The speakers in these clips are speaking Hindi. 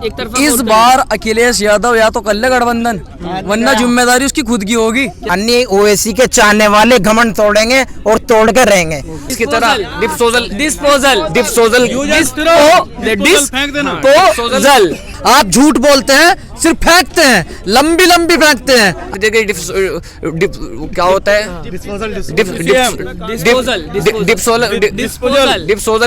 एक तरफा इस बार अखिलेश यादव या तो कर ले गठबंधन, वरना जिम्मेदारी उसकी खुद की होगी। अन्य ओवैसी के चाहने वाले घमंड तोड़ेंगे और तोड़ कर रहेंगे। इसकी तरह डिस्पोजल आप झूठ बोलते हैं, सिर्फ फेंकते हैं, लंबी लंबी फेंकते हैं। क्या होता है डिस्पोजल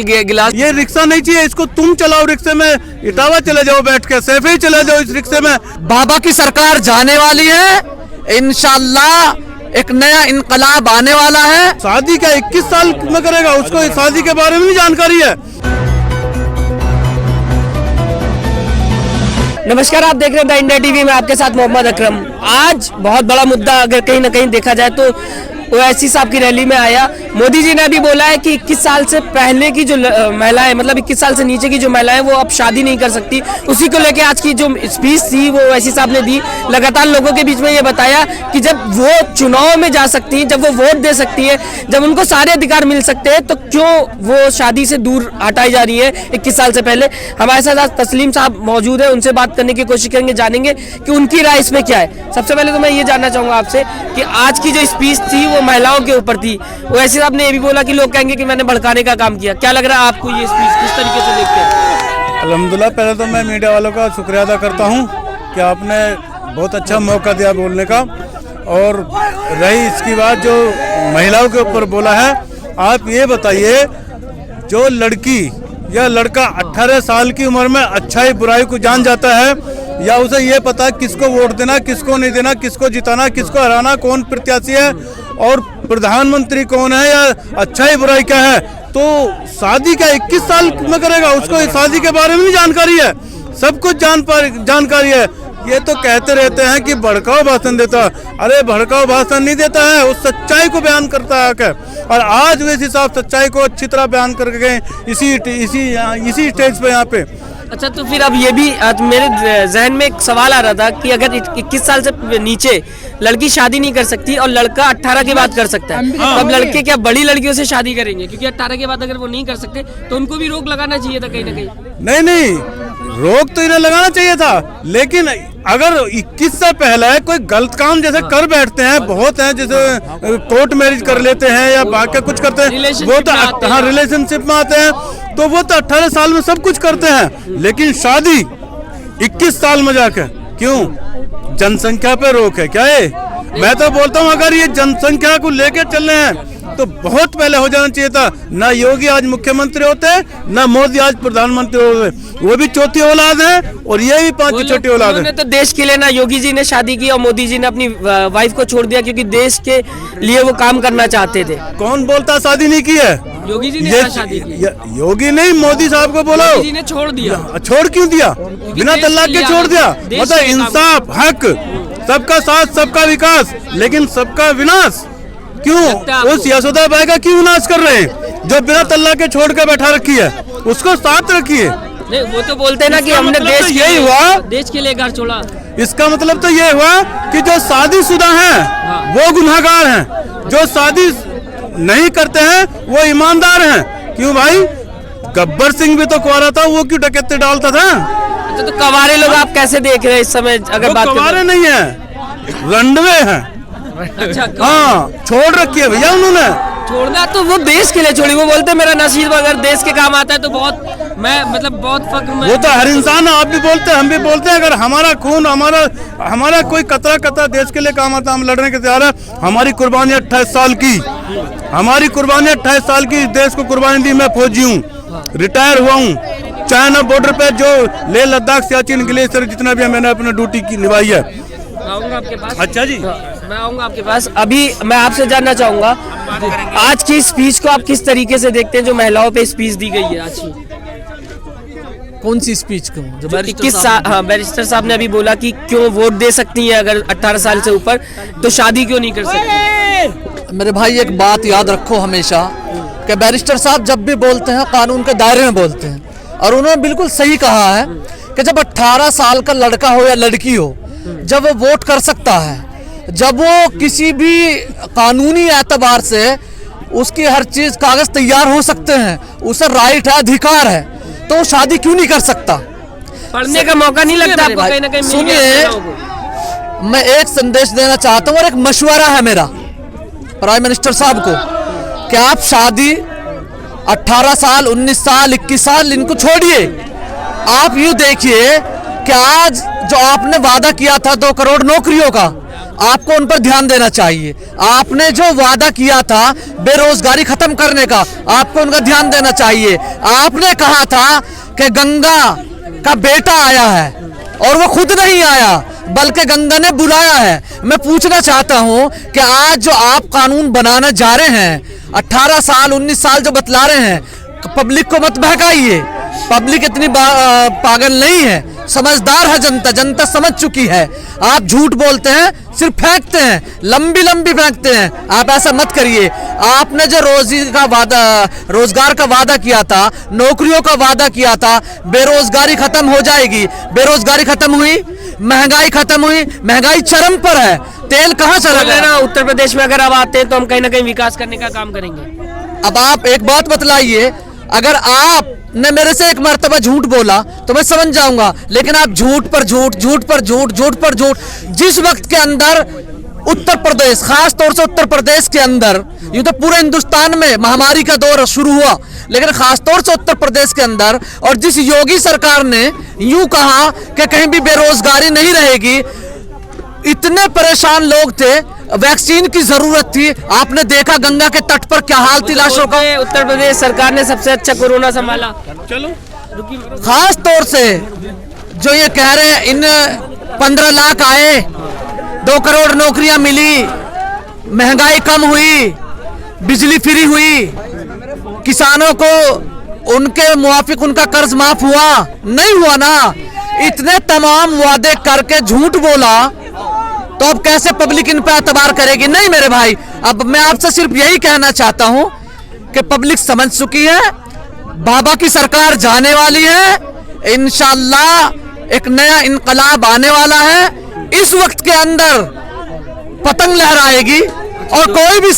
गिलास। ये रिक्शा नहीं चाहिए, इसको तुम चलाओ रिक्शे में, इटावा चले जाओ बैठ के, सैफे ही चले जाओ इस रिक्शे में। बाबा की सरकार जाने वाली है, इंशाल्लाह एक नया इनकलाब आने वाला है। शादी क्या 21 साल में करेगा, उसको शादी के बारे में नहीं जानकारी है। नमस्कार, आप देख रहे हैं द इंडिया टीवी में, आपके साथ मोहम्मद अकरम। आज बहुत बड़ा मुद्दा अगर कहीं ना कहीं देखा जाए तो ओवैसी साहब की रैली में आया। मोदी जी ने अभी बोला है कि 21 साल से पहले की जो महिलाएं, मतलब 21 साल से नीचे की जो महिलाएं, वो अब शादी नहीं कर सकती। उसी को लेके आज की जो स्पीच थी वो ओवैसी साहब ने दी। लगातार लोगों के बीच में ये बताया कि जब वो चुनाव में जा सकती हैं, जब वो वोट दे सकती है, जब उनको सारे अधिकार मिल सकते हैं, तो क्यों वो शादी से दूर हटाई जा रही है 21 साल से पहले। हमारे साथ आज तस्लीम साहब मौजूद है, उनसे बात करने की कोशिश करेंगे, जानेंगे कि उनकी राय इसमें क्या है। सबसे पहले तो मैं ये जानना चाहूंगा आपसे कि आज की जो स्पीच थी वो महिलाओं के ऊपर थी। ओवैसी साहब ने ये भी बोला कि लोग कहेंगे कि मैंने भड़काने का काम किया। क्या लग रहा है आपको ये स्पीच किस तरीके से देखते हैं? अल्हम्दुलिल्लाह, पहले तो मैं मीडिया वालों का शुक्रिया अदा करता हूं कि आपने बहुत अच्छा मौका दिया बोलने का। और रही इसकी बात जो महिलाओं के ऊपर बोला है, आप ये बताइए, जो लड़की या लड़का 18 साल की उम्र में अच्छाई बुराई को जान जाता है, या उसे ये पता है किसको वोट देना, किसको नहीं देना, किसको जिताना, किसको हराना, कौन प्रत्याशी है और प्रधानमंत्री कौन है, या अच्छाई बुराई क्या है, तो शादी क्या 21 साल में करेगा, उसको शादी के बारे में भी जानकारी है, सब कुछ जानकारी है। ये तो कहते रहते हैं कि भड़काऊ भाषण देता, अरे भड़काऊ भाषण नहीं देता है, वो सच्चाई को बयान करता है। और आज वैसे साहब सच्चाई को अच्छी तरह बयान करके गए इसी स्टेज पे यहाँ पे। अच्छा, तो फिर अब ये भी मेरे जहन में एक सवाल आ रहा था कि अगर 21 साल से नीचे लड़की शादी नहीं कर सकती और लड़का 18 के बाद कर सकता है, तो अब लड़के क्या बड़ी लड़कियों से शादी करेंगे? क्योंकि 18 के बाद अगर वो नहीं कर सकते तो उनको भी रोक लगाना चाहिए था कहीं ना कहीं। नहीं, रोक तो इन्हें लगाना चाहिए था, लेकिन अगर 21 से पहले कोई गलत काम जैसे कर बैठते हैं, बहुत हैं जैसे कोर्ट मैरिज कर लेते हैं या बाकी कुछ करते हैं, वो तो हाँ रिलेशनशिप में आते हैं, तो वो तो 18 साल में सब कुछ करते हैं। लेकिन शादी 21 साल में जाकर क्यों? जनसंख्या पे रोक है क्या ये? मैं तो बोलता हूँ अगर ये जनसंख्या को लेके चल रहे हैं तो बहुत पहले हो जाना चाहिए था। ना योगी आज मुख्यमंत्री होते, ना मोदी आज प्रधानमंत्री होते। वो भी चौथी औलाद है और ये भी 5 छोटी औलाद है। तो देश के लिए ना योगी जी ने शादी की और मोदी जी ने अपनी वाइफ को छोड़ दिया क्योंकि देश के लिए वो काम करना चाहते थे। कौन बोलता शादी नहीं की है? योगी जी ने शादी की। योगी नहीं, मोदी साहब को बोलो। मोदी जी ने छोड़ दिया। छोड़ क्यों दिया? बिना तलाक के छोड़ दिया। मतलब इंसाफ, हक, सबका साथ, सबका विकास, लेकिन सबका विनाश क्यों? उस यशोदा का क्यों विनाश कर रहे हैं? जो बिना तलाक के छोड़ कर बैठा रखी है उसको साथ रखिए। नहीं, वो तो बोलते हैं ना कि हमने देश के लिए घर छोड़ा। इसका मतलब तो ये हुआ कि जो शादीशुदा हैं वो गुनहगार हैं, जो शादी नहीं करते हैं वो ईमानदार हैं। क्यों भाई? गब्बर सिंह भी तो कुंवारा था, वो क्यों डकैती डालता था? अच्छा, तो कवारे लोग आप कैसे देख रहे हैं इस समय? अगर बात कवारे नहीं है, रंडवे हैं। अच्छा, हाँ, छोड़ रखी है भैया उन्होंने। छोड़ना तो वो देश के लिए छोड़ी। वो बोलते मेरा नसीब अगर देश के काम आता है तो बहुत, मैं मतलब बहुत फक्र में। वो तो हर इंसान, आप भी बोलते हैं, हम भी बोलते हैं, अगर हमारा खून, हमारा कोई कतरा देश के लिए काम आता, हम लड़ने के तैयार है। हमारी कुर्बानी 28 साल की, हमारी कुर्बानी 28 साल की, देश को कुर्बानी दी। मैं फौजी हूँ, रिटायर हुआ हूँ। चाइना बॉर्डर पे जो लेह लद्दाख सियाचिन ग्लेशियर जितना भी है, मैंने अपनी ड्यूटी की निभाई है। आऊंगा आपके पास। अच्छा जी, मैं आऊंगा आपके पास। अभी मैं आपसे जानना चाहूंगा आज की स्पीच को आप किस तरीके से देखते हैं, जो महिलाओं पे स्पीच दी गई है आज की? कौन सी स्पीच को? बैरिस्टर साहब ने अभी बोला कि क्यों वोट दे सकती हैं अगर 18 साल से ऊपर, तो शादी क्यों नहीं कर सकती? मेरे भाई एक बात याद रखो हमेशा कि बैरिस्टर साहब जब भी बोलते हैं कानून के दायरे में बोलते हैं, और उन्होंने बिल्कुल सही कहा है कि जब 18 साल का लड़का हो या लड़की हो, जब वो वोट कर सकता है, जब वो किसी भी कानूनी एतबार से उसकी हर चीज कागज तैयार हो सकते हैं, उसे राइट है, अधिकार है, तो वो शादी क्यों नहीं कर सकता? पढ़ने का मौका नहीं लगता आपको कहीं ना कहीं मिल गया सुनिए, महिलाओं को? मैं एक संदेश देना चाहता हूँ और एक मशवरा है मेरा प्राइम मिनिस्टर साहब को कि आप शादी 18 साल 19 साल 21 साल इनको छोड़िए। आप यूँ देखिए कि आज जो आपने वादा किया था 2 करोड़ नौकरियों का, आपको उन पर ध्यान देना चाहिए। आपने जो वादा किया था बेरोजगारी खत्म करने का, आपको उनका ध्यान देना चाहिए। आपने कहा था कि गंगा का बेटा आया है और वो खुद नहीं आया बल्कि गंगा ने बुलाया है। मैं पूछना चाहता हूं कि आज जो आप कानून बनाने जा रहे हैं, 18 साल 19 साल जो बतला रहे हैं, पब्लिक को मत बहकाइए। पब्लिक इतनी पागल नहीं है, समझदार है जनता, जनता समझ चुकी है। आप झूठ बोलते हैं, सिर्फ फेंकते हैं, लंबी लंबी फेंकते हैं। आप ऐसा मत करिए। आपने जो रोजगार का वादा किया था, नौकरियों का वादा किया था, बेरोजगारी खत्म हो जाएगी। बेरोजगारी खत्म हुई, महंगाई खत्म हुई, महंगाई चरम पर है। तेल कहाँ चला गया ना उत्तर प्रदेश में अगर आप आते हैं तो हम कहीं ना कहीं विकास करने का काम करेंगे। अब आप एक बात बतलाइए, अगर आपने मेरे से एक मर्तबा झूठ बोला तो मैं समझ जाऊंगा, लेकिन आप झूठ पर झूठ, झूठ पर झूठ, झूठ पर झूठ। जिस वक्त के अंदर उत्तर प्रदेश, खास तौर से उत्तर प्रदेश के अंदर, यूं तो पूरे हिंदुस्तान में महामारी का दौर शुरू हुआ, लेकिन खास तौर से उत्तर प्रदेश के अंदर, और जिस योगी सरकार ने यूं कहा कि कहीं भी बेरोजगारी नहीं रहेगी, इतने परेशान लोग थे, वैक्सीन की जरूरत थी। आपने देखा गंगा के तट पर क्या हाल थी लाशों का। उत्तर प्रदेश सरकार ने सबसे अच्छा कोरोना संभाला। चलो खास तौर से जो ये कह रहे हैं, इन 15 लाख आए, 2 करोड़ नौकरियां मिली, महंगाई कम हुई, बिजली फ्री हुई, किसानों को उनके मुआफिक उनका कर्ज माफ हुआ, नहीं हुआ ना। इतने तमाम वादे करके झूठ बोला तो अब कैसे पब्लिक इन पे एतबार करेगी? नहीं मेरे भाई, अब मैं आपसे सिर्फ यही कहना चाहता हूं कि पब्लिक समझ चुकी है, बाबा की सरकार जाने वाली है, इंशाअल्लाह एक नया इनकलाब आने वाला है। इस वक्त के अंदर पतंग लहराएगी और कोई भी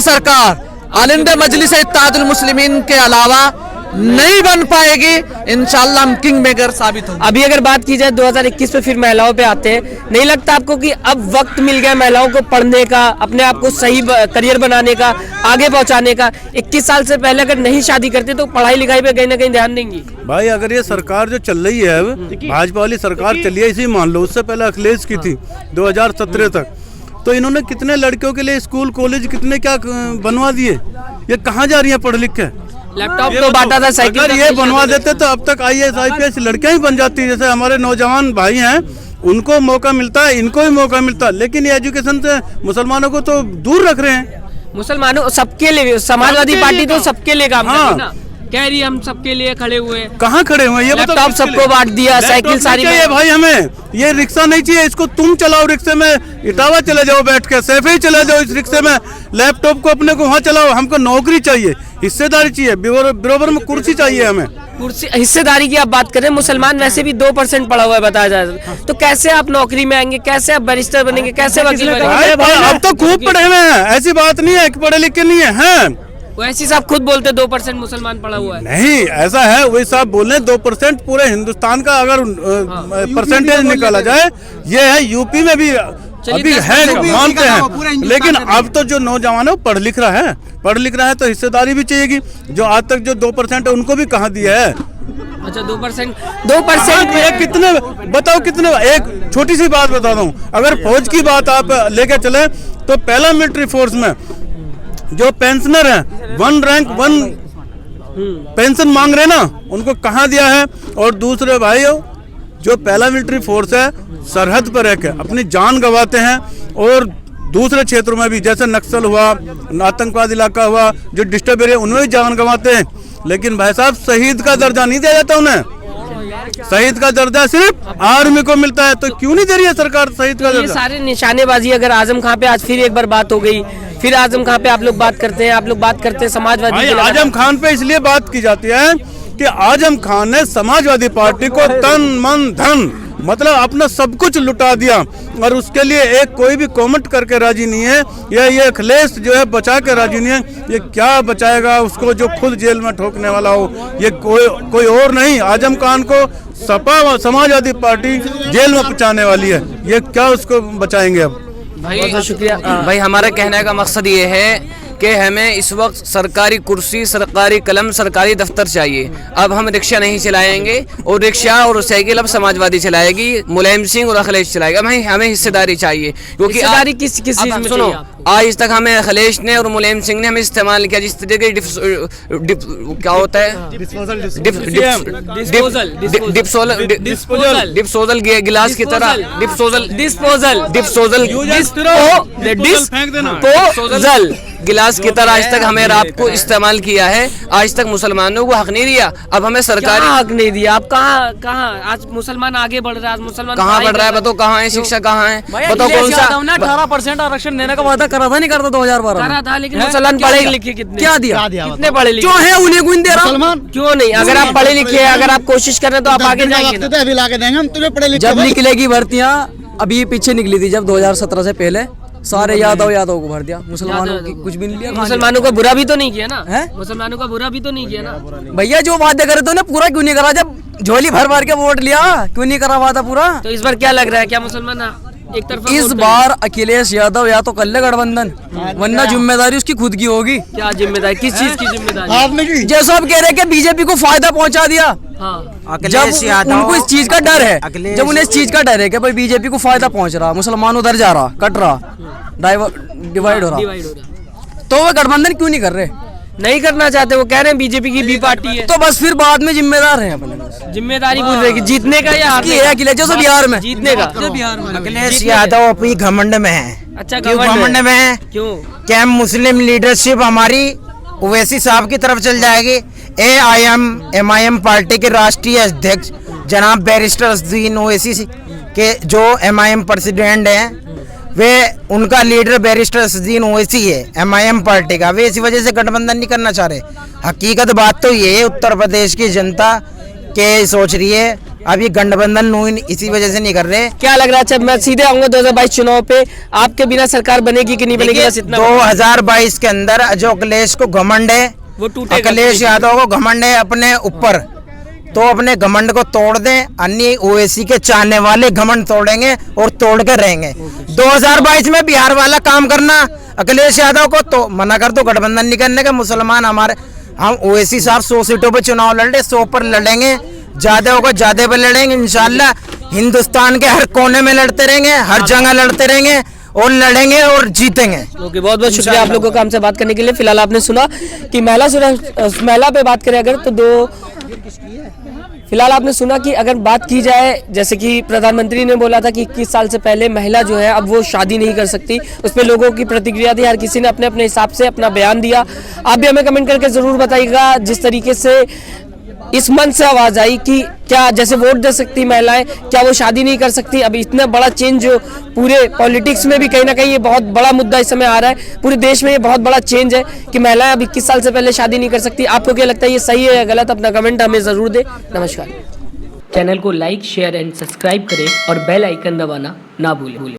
सरकार ऑल इंडिया मजलिस इत्तेहादुल मुस्लिमीन के अलावा नहीं बन पाएगी। इंशाअल्लाह हम किंग मेकर साबित होंगे। अभी अगर बात की जाए 2021 में, फिर महिलाओं पे आते हैं, नहीं लगता आपको कि अब वक्त मिल गया महिलाओं को पढ़ने का, अपने आप को सही करियर बनाने का, आगे पहुंचाने का? 21 साल से पहले अगर नहीं शादी करते तो पढ़ाई लिखाई पे कहीं ना कहीं ध्यान देंगी? भाई, अगर ये सरकार जो चल रही है, भाजपा वाली सरकार चली है, इसी मान लो, उससे पहले अखिलेश की थी 2017 तक, तो इन्होंने कितने लड़कियों के लिए स्कूल कॉलेज कितने क्या बनवा दिए। ये कहाँ जा रही है पढ़ लिख के? लैपटॉप तो बांटा था, साइकिल। अगर ये बनवा देते तो अब तक IAS IPS लड़कियां ही बन जाती। जैसे हमारे नौजवान भाई हैं, उनको मौका मिलता है, इनको भी मौका मिलता है, लेकिन ये एजुकेशन से मुसलमानों को तो दूर रख रहे हैं। मुसलमानों सबके लिए, समाजवादी पार्टी तो सबके लिए काम कर रही है ना, कह रही है हम सबके लिए खड़े हुए हैं। कहाँ खड़े हुए? ये बताओ। लैपटॉप सबको बांट दिया, साइकिल सारी चाहिए भाई हमें। ये रिक्शा नहीं चाहिए, इसको तुम चलाओ रिक्शे में, इटावा चले जाओ बैठ के, सैफे ही चले जाओ इस रिक्शे में, लैपटॉप को अपने को वहाँ चलाओ। हमको नौकरी चाहिए, हिस्सेदारी चाहिए, बराबर में कुर्सी चाहिए हमें। कुर्सी, हिस्सेदारी की आप बात करें, मुसलमान वैसे भी 2% पढ़ा हुआ है बताया जाए तो कैसे आप नौकरी में आएंगे, कैसे आप बैरिस्टर बनेंगे, कैसे वकील बनेंगे? अब तो खूब पढ़े हुए हैं, ऐसी बात नहीं है कि पढ़े लिखे नहीं है। वैसे साहब खुद बोलते 2% मुसलमान पढ़ा हुआ है। नहीं, ऐसा है, वही साहब बोल रहे हैं 2% पूरे हिंदुस्तान का अगर परसेंटेज निकाला जाए, ये है यूपी में भी अभी है, मानते हैं, लेकिन अब तो जो नौजवान है वो पढ़ लिख रहा है तो हिस्सेदारी भी चाहिएगी। जो आज तक जो 2% है उनको भी कहाँ दिया है? अच्छा 2% कितने बताओ, कितने? एक छोटी सी बात बता दूं, अगर फौज की बात आप लेके चले तो पहला मिलिट्री फोर्स में जो पेंशनर है, 1 रैंक 1 पेंशन मांग रहे ना, उनको कहाँ दिया है? और दूसरे भाइयों, जो पहला मिलिट्री फोर्स है, सरहद पर रहकर अपनी जान गंवाते हैं, और दूसरे क्षेत्रों में भी, जैसे नक्सल हुआ, आतंकवाद इलाका हुआ, जो डिस्टर्ब एरिया, उनमें भी जान गंवाते हैं। लेकिन भाई साहब, शहीद का दर्जा नहीं दिया जाता उन्हें। शहीद का दर्जा सिर्फ आर्मी को मिलता है, तो क्यों नहीं दे रही है सरकार शहीद का दर्जा? ये सारे निशानेबाजी। अगर आजम खां पे आज फिर एक बार बात हो गई, फिर आजम खां पे आप लोग बात करते हैं, समाजवादी। आजम खान पे इसलिए बात की जाती है कि आजम खान ने समाजवादी पार्टी को तन मन धन मतलब अपना सब कुछ लुटा दिया और उसके लिए एक कोई भी कमेंट करके राजी नहीं है। ये अखिलेश जो है बचा के राजी नहीं है। ये क्या बचाएगा उसको जो खुद जेल में ठोकने वाला हो? ये कोई और नहीं, आजम खान को सपा समाजवादी पार्टी जेल में पहुंचाने वाली है। ये क्या उसको बचाएंगे अब? बहुत बहुत शुक्रिया। भाई हमारे कहने का मकसद ये है कि हमें इस वक्त सरकारी कुर्सी, सरकारी कलम, सरकारी दफ्तर चाहिए। अब हम रिक्शा नहीं चलाएंगे और रिक्शा और साइकिल अब समाजवादी चलाएगी, मुलायम सिंह और अखिलेश चलाएगा। हमें हिस्सेदारी चाहिए क्योंकि हिस्सेदारी किस चीज में सुनो, चाहिए? आज तक हमें अखिलेश ने और मुलायम सिंह ने हमें इस्तेमाल किया जिस तरीके क्या होता है डिस्पोजल गिलास की तरह डिस्पोजल गिलास की तरह आज तक हमें रात को इस्तेमाल किया है। आज तक मुसलमानों को हक नहीं दिया, अब हमें सरकारी हक नहीं दिया। आप कहाँ आज मुसलमान आगे बढ़ रहा है, आज मुसलमान कहाँ बढ़ रहा है? बताओ कहाँ है शिक्षा, कहाँ है? बताओ कौन सा 18% आरक्षण देने का वादा करा था, नहीं करता 2012 करा था, लेकिन मुसलमान पढ़े लिखे कितने? क्या दिया? कितने पढ़े लिखे? जो है उन्हें क्यों दे रहा? क्यों नहीं? अगर आप पढ़े लिखे हैं, अगर आप कोशिश कर रहे हैं तो आप आगे जाएंगे ना। अभी लाके देंगे हम तुम्हें पढ़े लिखे। जब निकलेगी भर्तियां, अभी पीछे निकली थी जब 2017 से पहले, सारे यादव को भर दिया, मुसलमानों की कुछ भी नहीं लिया। मुसलमानों को बुरा भी तो नहीं किया ना? है? मुसलमानों का बुरा भी तो नहीं किया ना? भैया जो वादे करे तो पूरा क्यों नहीं करा? जब झोली भर भर के वोट लिया, क्यों नहीं करा वादा पूरा? तो इस बार क्या लग रहा है, क्या मुसलमान एक तरफ? इस बार अखिलेश यादव या तो कर ले गठबंधन, वरना जिम्मेदारी उसकी खुद की होगी। क्या जिम्मेदारी? किस चीज की जिम्मेदारी? जैसा आप कह रहे हैं कि बीजेपी को फायदा पहुंचा दिया, जब उनको इस चीज का डर है, जब उन्हें इस चीज का डर है कि भाई बीजेपी को फायदा पहुंच रहा, मुसलमान उधर जा रहा, कट रहा, डिवाइड हो रहा, तो वो गठबंधन क्यों नहीं कर रहे? नहीं करना चाहते। वो कह रहे हैं बीजेपी की बी पार्टी है, तो बस फिर बाद में जिम्मेदार है अपने। जिम्मेदारी पूछ रहे कि जीतने का या हारने का? अखिलेश जैसे बिहार में जीतने का। अखिलेश यादव अपनी घमंड में है। अच्छा, क्यों घमंड में है? क्यों? क्या मुस्लिम लीडरशिप हमारी ओवैसी साहब की तरफ चल जाएगी? MIM पार्टी के राष्ट्रीय अध्यक्ष जनाब बैरिस्टर असदुद्दीन ओवैसी के जो MIM प्रेसिडेंट हैं, वे उनका लीडर बैरिस्टर असदुद्दीन ओवैसी है MIM पार्टी का। वे इसी वजह से गठबंधन नहीं करना चाह रहे। हकीकत बात तो ये है, उत्तर प्रदेश की जनता के सोच रही है अब ये गठबंधन इसी वजह से नहीं कर रहे। क्या लग रहा है? अच्छा, मैं सीधे आऊंगा 2022 चुनाव पे, आपके बिना सरकार बनेगी कि नहीं बनेगी? बस इतना। 2022 के अंदर जो अखिलेश को घमंड है, वो टूटेगा। अखिलेश यादव को घमंड है अपने ऊपर, तो अपने घमंड को तोड़ दें। अन्य ओवैसी के चाहने वाले घमंड तोड़ेंगे और तोड़ के रहेंगे। 2022 में बिहार वाला काम करना, अखिलेश यादव को तो मना कर दो गठबंधन नहीं करने का। मुसलमान हमारे, हम ओवैसी साहब 100 सीटों पर चुनाव लड़ रहे, 100 पर लड़ेंगे, जादव को ज्यादा पे लड़ेंगे इंशाल्लाह। हिंदुस्तान के हर कोने में लड़ते रहेंगे, हर जगह लड़ते रहेंगे और लड़ेंगे और जीतेंगे। ओके, बहुत बहुत शुक्रिया आप लोगों को हमसे बात करने के लिए। फिलहाल आपने सुना कि महिला पे बात करें अगर तो फिलहाल आपने सुना कि अगर बात की जाए, जैसे कि प्रधानमंत्री ने बोला था कि 21 साल से पहले महिला जो है अब वो शादी नहीं कर सकती, उस पर लोगों की प्रतिक्रिया थी। हर किसी ने अपने अपने हिसाब से अपना बयान दिया। आप भी हमें कमेंट करके ज़रूर बताइएगा जिस तरीके से इस मन से आवाज़ आई कि क्या जैसे वोट दे सकती महिलाएं, क्या वो शादी नहीं कर सकती? अभी इतना बड़ा चेंज जो पूरे पॉलिटिक्स में भी कहीं ना कहीं ये बहुत बड़ा मुद्दा इस समय आ रहा है। पूरे देश में ये बहुत बड़ा चेंज है कि महिलाएं अब 21 साल से पहले शादी नहीं कर सकती। आपको क्या लगता है, ये सही है या गलत? अपना कमेंट हमें ज़रूर दें। नमस्कार। चैनल को लाइक, शेयर एंड सब्सक्राइब करें और बेल आइकन दबाना ना भूलें।